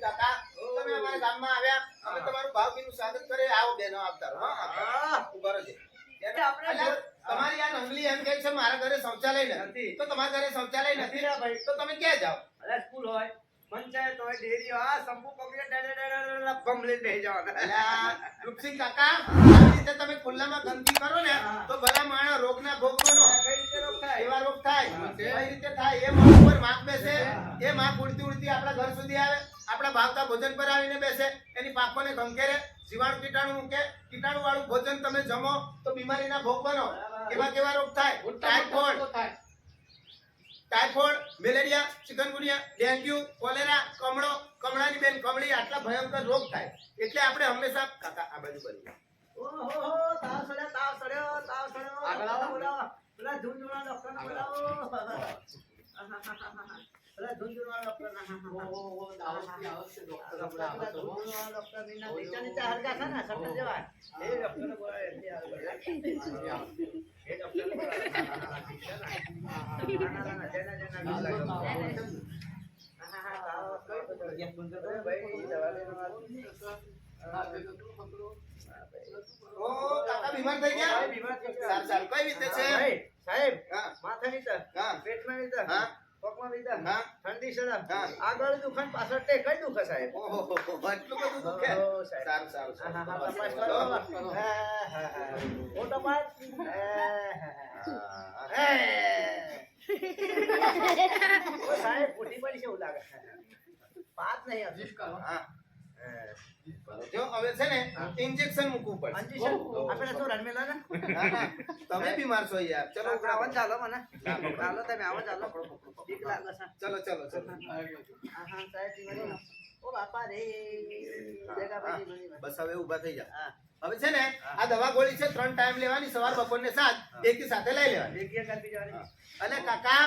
કાકા તમે અમારા ગામમાં આવ્યા અમે તમારું ભાવભીનું સ્વાગત કરે આવો બેનો આવતા રહો હા ઉભા રહેજો તમારી આ નંગલી એમ કહે છે મારા ઘરે શૌચાલય નથી તો તમારા ઘરે શૌચાલય નથી ને ભાઈ તો તમે ક્યાં જાઓ અરે સ્કૂલ હોય પંચાયત હોય ડેરી હોય આ સંપુ પકડે બમલે બેહી જવાના અલા રૂપસિંહ કાકા આ રીતે તમે ખુલ્લામાં ગંદકી કરો ને તો ભલા માણસ રોગના ભોગ બનો કઈ રીતે રોગ થાય એવા રોગ થાય કઈ રીતે થાય એ માણસ ઉપર માખ બેસે એ માખ ઉડતી ઉડતી આપણા ઘર સુધી આવે આપણા ભાવતા ભોજન પર આવીને બેસે એની પાંખોને ગંકેરે જીવાણુ કીટાણુ મૂકે કીટાણુ વાળું ભોજન તમે જમો તો બીમારીના ભોગ બનો એવા કેવા રોગ થાય typhoid malaria chikungunya dengue cholera કમળો કમળાની બેન કમળી આટલા ભયંકર રોગ થાય એટલે આપણે હંમેશા કાકા આ બાજુ કરીએ ઓહો તાવ સડ્યો આગળ આવો બોલાવો પેલા ઝુંઝુણા ડોક્ટર બોલાવો પેલા ઝુંઝુણા ડોક્ટર ઓહો આવશે ડોક્ટર ઝુંઝુણા ડોક્ટર નીના નીચે હરગા છે ને સટ્ટ જેવા એ ડોક્ટર બોલાવે એટલે આવે એ ડોક્ટર ઓ કાકા બીમાર થઈ ગયા સારું કઈ રીતે છે સાહેબ હા માથાની તર પેટમાં ની તર હા પગમાં ની તર હા ઠંડી સડમ હા આગળ દુખાન પાછળ તે કઈ દુખે સાહેબ ઓહો એટલું બધું દુખે સારું તપાસ કરો હા ફોટો પાડ ઓ સાહેબ ફૂટી પડી છે એવું લાગે પાત નહીં અભિષ કરો હા જો હવે છે ને ઇન્જેક્શન મૂકવું પડે અંજીશન આપણે તો રણમેલા ને તમે બીમાર છો યાર ચલો આવો ચાલો મને ચાલો તમે આવો ચાલો ઠીક લાગે છે ચલો હા સાહેબ બીમારી ઓ બાપા રે જગા ભાઈ બસ હવે ઊભા થઈ જા હવે છે ને આ દવા ગોળી છે 3 ટાઈમ લેવાની સવાર બપોર ને સાંજ એકી સાથે લઈ લેવાની એક કરતી જવાની અને કાકા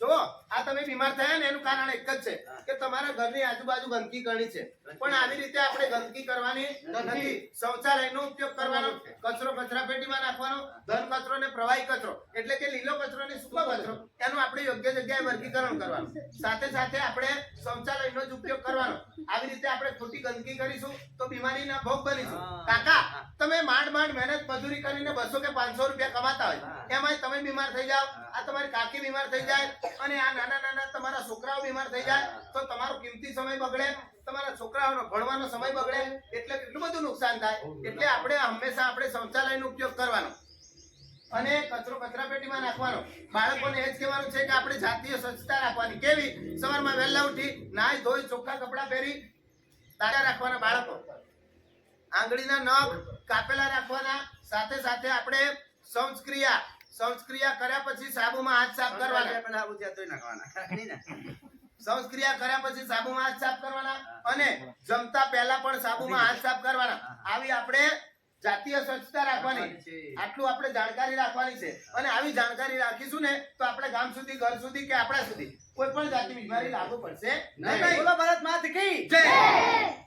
જો આ તમે બીમાર થયા ને એનું કારણ એક જ છે કે તમારા ઘરની આજુબાજુ ગંદકી ઘણી છે પણ આવી રીતે આપણે ગંદકી કરવાની નથી શૌચાલયનો ઉપયોગ કરવાનો કચરો કચરાપેટીમાં નાખવાનો ઘન કચરો ને પ્રવાહી કચરો એટલે કે લીલો કચરો ને સૂકો કચરો એનું આપણે યોગ્ય જગ્યાએ વર્ગીકરણ કરવાનું સાથે સાથે આપણે શૌચાલયનો જ ઉપયોગ કરવાનો આવી રીતે આપણે ખોટી ગંદકી કરીશું તો બીમારીના ભોગ બનીશું કાકા તમે માંડ મહેનત મજૂરી કરીને 200 કે 500 રૂપિયા કમાતા હોય એમાંય તમે બીમાર થઈ જાવ આ તમારી કાકી બીમાર થઈ જાય અને આ નાના તમારા છોકરાઓ બીમાર થઈ જાય તો તમારો કિંમતી સમય બગડે તમારા છોકરાઓનો ભણવાનો સમય બગડે એટલે કેટલું બધું નુકસાન થાય એટલે આપણે હંમેશા આપણે શૌચાલયનો ઉપયોગ કરવાનો અને કચરો કચરાપેટીમાં નાખવાનો બાળકોને એ જ કહેવાનું છે કે આપણે જાતીય સ્વચ્છતા રાખવાની કેવી સવારમાં વહેલા ઉઠી નાઈ ધોઈ ચોખ્ખા કપડાં પહેરી તાજા રાખવાના બાળકો આંગળીના નખ કાપેલા રાખવાના સાથે સાથે આપણે શૌચક્રિયા કર્યા પછી સાબુમાં હાથ સાફ કરવાના પેલા આવું છે તોય નાખવાના શૌચક્રિયા કર્યા પછી સાબુમાં હાથ સાફ કરવાના અને જમતા પહેલા પણ સાબુમાં હાથ સાફ કરવાના આવી આપણે જાતીય સ્વચ્છતા રાખવાની આટલું આપણે જાણકારી રાખવાની છે અને આવી જાણકારી રાખીશું ને તો આપણે ગામ સુધી ઘર સુધી કે આપણા સુધી કોઈ પણ જાતની બીમારી લાગુ પડશે નહીં. બોલો ભારત માતા કી જય.